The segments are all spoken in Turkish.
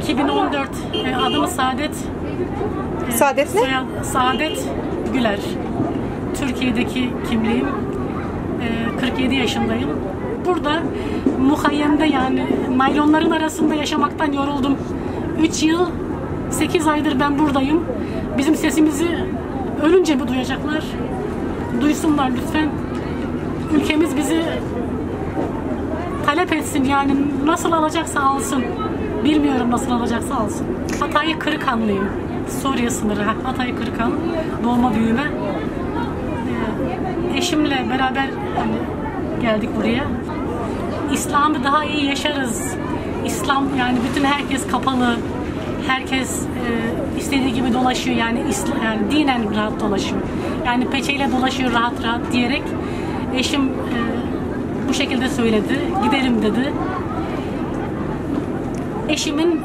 2014. Adım Saadet. Saadet ne? Saadet Güler. Türkiye'deki kimliğim. 47 yaşındayım. Burada muhayyemde, yani naylonların arasında yaşamaktan yoruldum. 3 yıl 8 aydır ben buradayım. Bizim sesimizi ölünce mi duyacaklar? Duysunlar lütfen. Ülkemiz bizi talep etsin, yani nasıl alacaksa alsın. Bilmiyorum nasıl alacaksa alsın. Hatay Kırıkhanlıyım. Suriye sınırı. Hatay Kırıkhan. Doğma büyüme. Eşimle beraber geldik buraya. İslam'ı daha iyi yaşarız. İslam, yani bütün herkes kapalı. Herkes istediği gibi dolaşıyor, yani dinen rahat dolaşıyor. Yani peçeyle dolaşıyor rahat rahat diyerek eşim bu şekilde söyledi. Gidelim dedi. Eşimin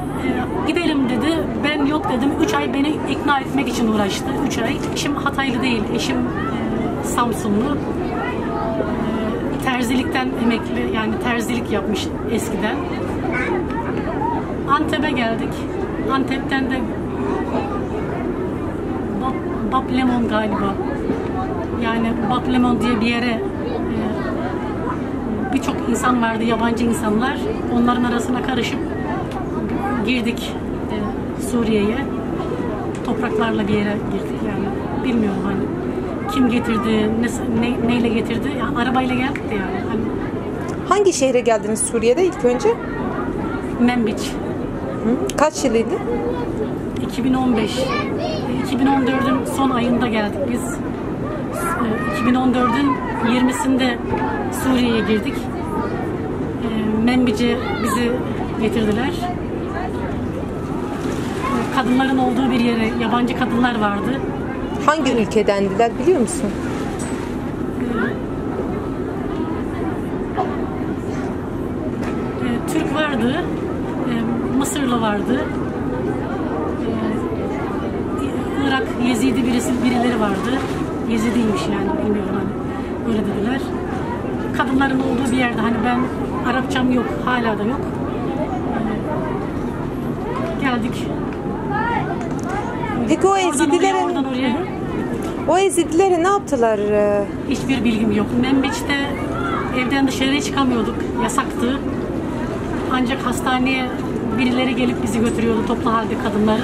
gidelim dedi. Ben yok dedim. 3 ay beni ikna etmek için uğraştı. 3 ay. Eşim Hataylı değil. Eşim Samsunlu. Terzilikten emekli, yani terzilik yapmış eskiden. Antep'e geldik. Antep'ten de Baplemon galiba. Yani Baplemon diye bir yere birçok insan vardı, yabancı insanlar. Onların arasına karışıp girdik Suriye'ye. Topraklarla bir yere girdik yani. Bilmiyorum hani kim getirdi, neyle getirdi. Yani arabayla geldik de yani. Hani... Hangi şehre geldiniz Suriye'de ilk önce? Menbiç. Kaç yılıydı? 2015. 2014'ün son ayında geldik biz. 2014'ün 20'sinde Suriye'ye girdik. Menbiç'e bizi getirdiler. Kadınların olduğu bir yere, yabancı kadınlar vardı. Hangi ülkedendiler biliyor musun? Türk vardı, Mısırlı vardı, Irak Yezidi birileri vardı. Yezidiymiş yani, bilmiyorum hani, öyle dediler. Kadınların olduğu bir yerde, hani ben Arapçam yok, hala da yok. Geldik. Peki o Ezidilere ne yaptılar? Hiçbir bilgim yok. Menbiç'te evden dışarıya çıkamıyorduk. Yasaktı. Ancak hastaneye birileri gelip bizi götürüyordu, toplu halde kadınları.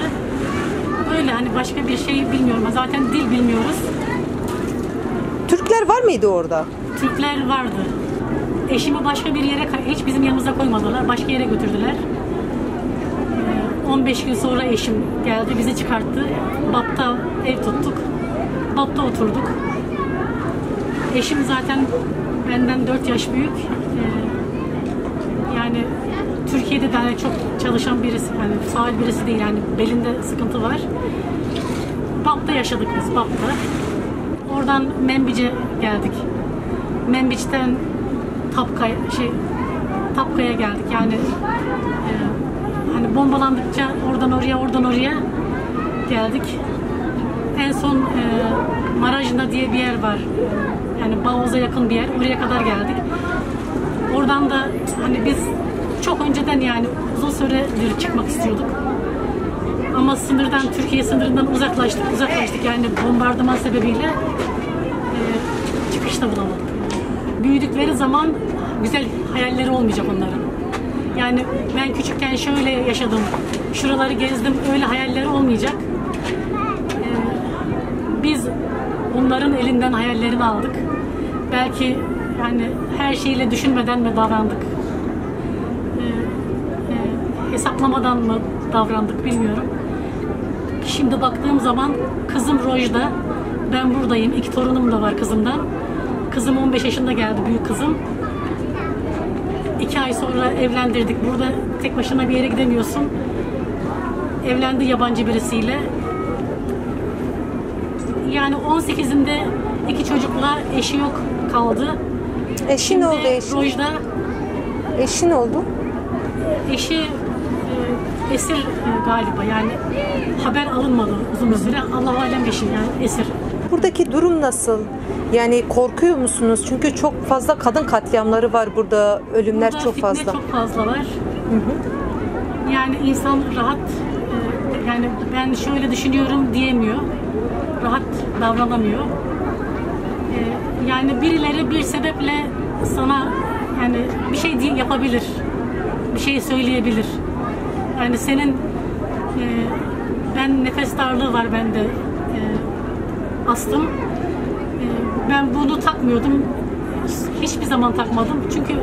Öyle hani, başka bir şey bilmiyorum. Zaten dil bilmiyoruz. Türkler var mıydı orada? Türkler vardı. Eşimi başka bir yere, hiç bizim yanımıza koymadılar. Başka yere götürdüler. 15 gün sonra eşim geldi, bizi çıkarttı. BAP'ta ev tuttuk. BAP'ta oturduk. Eşim zaten benden 4 yaş büyük. Yani Türkiye'de de hani çok çalışan birisi, yani faal birisi değil, yani belinde sıkıntı var. BAP'ta yaşadık biz, BAP'ta. Oradan Menbiç'e geldik. Menbiç'ten Tapka'ya geldik. Yani hani bombalandıkça oradan oraya geldik. En son Marajna diye bir yer var. Yani Bağoz'a yakın bir yer. Oraya kadar geldik. Oradan da hani biz çok önceden, yani uzun süredir çıkmak istiyorduk. Ama Türkiye sınırından uzaklaştık. Yani bombardıman sebebiyle çıkışta bulamadık. Büyüdükleri zaman güzel hayalleri olmayacak onların. Yani ben küçükken şöyle yaşadım, şuraları gezdim, öyle hayalleri olmayacak. Biz onların elinden hayallerini aldık. Belki yani her şeyle düşünmeden mi davrandık? Hesaplamadan mı davrandık bilmiyorum. Şimdi baktığım zaman kızım Rojda, ben buradayım. 2 torunum da var kızımdan. Kızım 15 yaşında geldi, büyük kızım. 2 ay sonra evlendirdik. Burada tek başına bir yere gidemiyorsun. Evlendi yabancı birisiyle. Yani 18'inde 2 çocukla, eşi yok kaldı. Eşi ne oldu eşi? Rojda. Eşi ne oldu? Eşi esir galiba, yani haber alınmadı uzun bir süre. Allah alem eşi, yani esir. Buradaki durum nasıl? Yani korkuyor musunuz? Çünkü çok fazla kadın katliamları var burada. Ölümler burada çok fazla. Çok fazla var. Hı hı. Yani yani insan rahat yani ben şöyle düşünüyorum diyemiyor. Rahat davranamıyor. Yani birileri bir sebeple sana yani bir şey yapabilir. Bir şey söyleyebilir. Yani senin ben nefes darlığı var bende. Astım. Ben bunu takmıyordum. Hiçbir zaman takmadım. Çünkü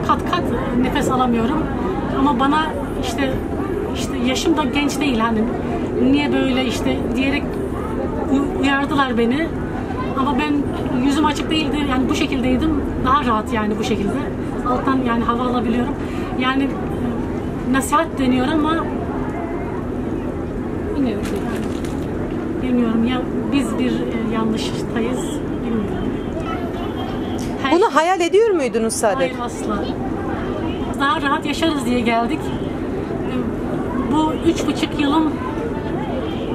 kat kat nefes alamıyorum. Ama bana işte yaşım da genç değil hani niye böyle işte diyerek uyardılar beni. Ama ben yüzüm açık değildi. Yani bu şekildeydim. Daha rahat yani bu şekilde. Alttan yani hava alabiliyorum. Yani nasihat deniyor ama bilmiyorum ya biz bir yanlıştayız. Bilmiyorum. Bunu hayal ediyor muydunuz Saadet? Hayır asla. Daha rahat yaşarız diye geldik. Bu 3,5 yılım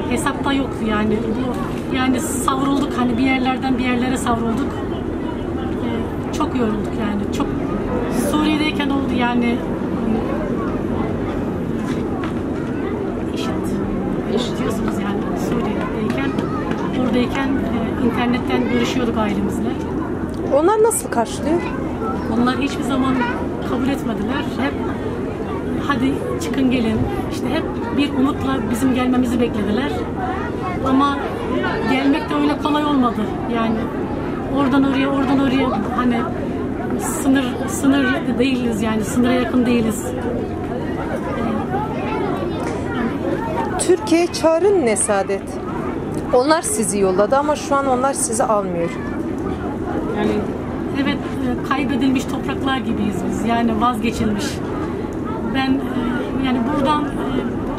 hesapta yoktu yani. Yani savrulduk hani bir yerlerden bir yerlere savrulduk. Çok yorulduk yani. Çok Suriye'deyken oldu yani. İşitiyorsunuz yani Suriye'deyken. Oradayken internetten görüşüyorduk ailemizle. Onlar nasıl karşılıyor? Onlar hiçbir zaman kabul etmediler. Hep hadi çıkın gelin. İşte hep bir umutla bizim gelmemizi beklediler. Ama gelmek de öyle kolay olmadı. Yani oradan oraya hani sınır değiliz yani sınıra yakın değiliz. Türkiye'ye çağrın ne Saadet? Onlar sizi yolladı ama şu an onlar sizi almıyor. Yani evet kaybedilmiş topraklar gibiyiz biz. Yani vazgeçilmiş. Ben yani buradan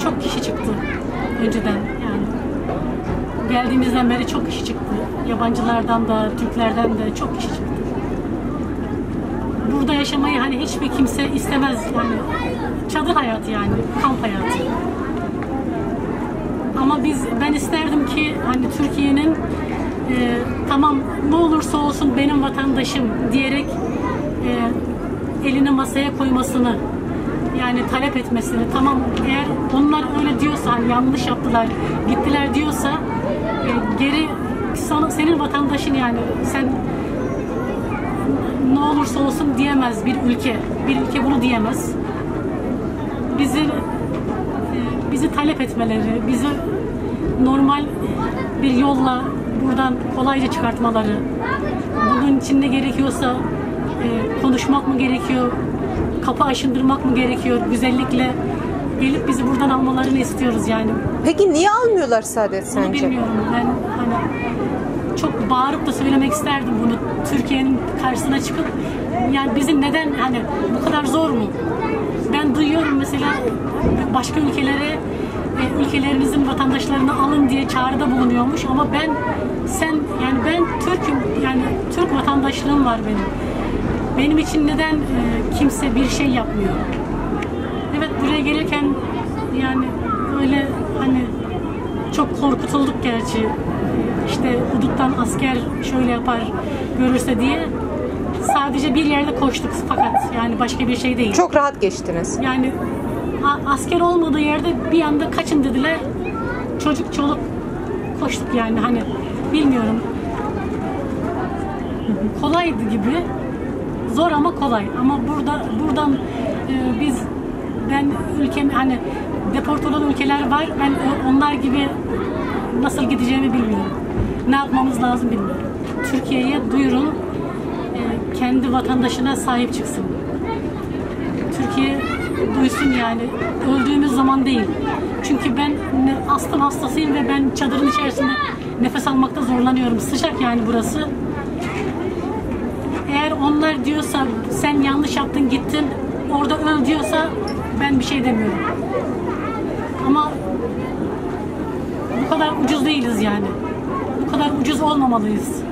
çok kişi çıktı önceden yani. Geldiğimizden beri çok kişi çıktı. Yabancılardan da, Türklerden de çok kişi çıktı. Burada yaşamayı hani hiçbir kimse istemez yani. Çadır hayatı yani, kamp hayatı. Ama ben isterdim ki hani Türkiye'nin tamam ne olursa olsun benim vatandaşım diyerek elini masaya koymasını yani talep etmesini tamam eğer onlar öyle diyorsa hani yanlış yaptılar gittiler diyorsa geri senin vatandaşın yani sen ne olursa olsun diyemez bir ülke bunu diyemez bizi talep etmeleri bizi normal bir yolla buradan kolayca çıkartmaları bunun için ne gerekiyorsa konuşmak mı gerekiyor kapı aşındırmak mı gerekiyor güzellikle gelip bizi buradan almalarını istiyoruz yani. Peki niye almıyorlar Saadet sence? Bunu bilmiyorum ben hani çok bağırıp da söylemek isterdim bunu Türkiye'nin karşısına çıkıp yani bizim neden hani bu kadar zor mu? Ben duyuyorum mesela başka ülkelerinizin vatandaşlarını alın diye çağrıda bulunuyormuş ama ben Türk'üm yani Türk vatandaşlığım var benim için neden kimse bir şey yapmıyor? Evet buraya gelirken yani öyle hani çok korkutulduk gerçi işte huduttan asker şöyle yapar görürse diye sadece bir yerde koştuk fakat yani başka bir şey değil. Çok rahat geçtiniz. Yani asker olmadığı yerde bir anda kaçın dediler. Çocuk çoluk koştuk yani hani bilmiyorum. Kolaydı gibi. Zor ama kolay. Ama buradan ben ülkem hani deport olan ülkeler var. Ben onlar gibi nasıl gideceğimi bilmiyorum. Ne yapmamız lazım bilmiyorum. Türkiye'ye duyurun. Kendi vatandaşına sahip çıksın. Türkiye duysun yani. Öldüğümüz zaman değil. Çünkü ben astım hastasıyım ve ben çadırın içerisinde nefes almakta zorlanıyorum. Sıcak yani burası. Eğer onlar diyorsa sen yanlış yaptın gittin orada öl diyorsa ben bir şey demiyorum. Ama bu kadar ucuz değiliz yani. Bu kadar ucuz olmamalıyız.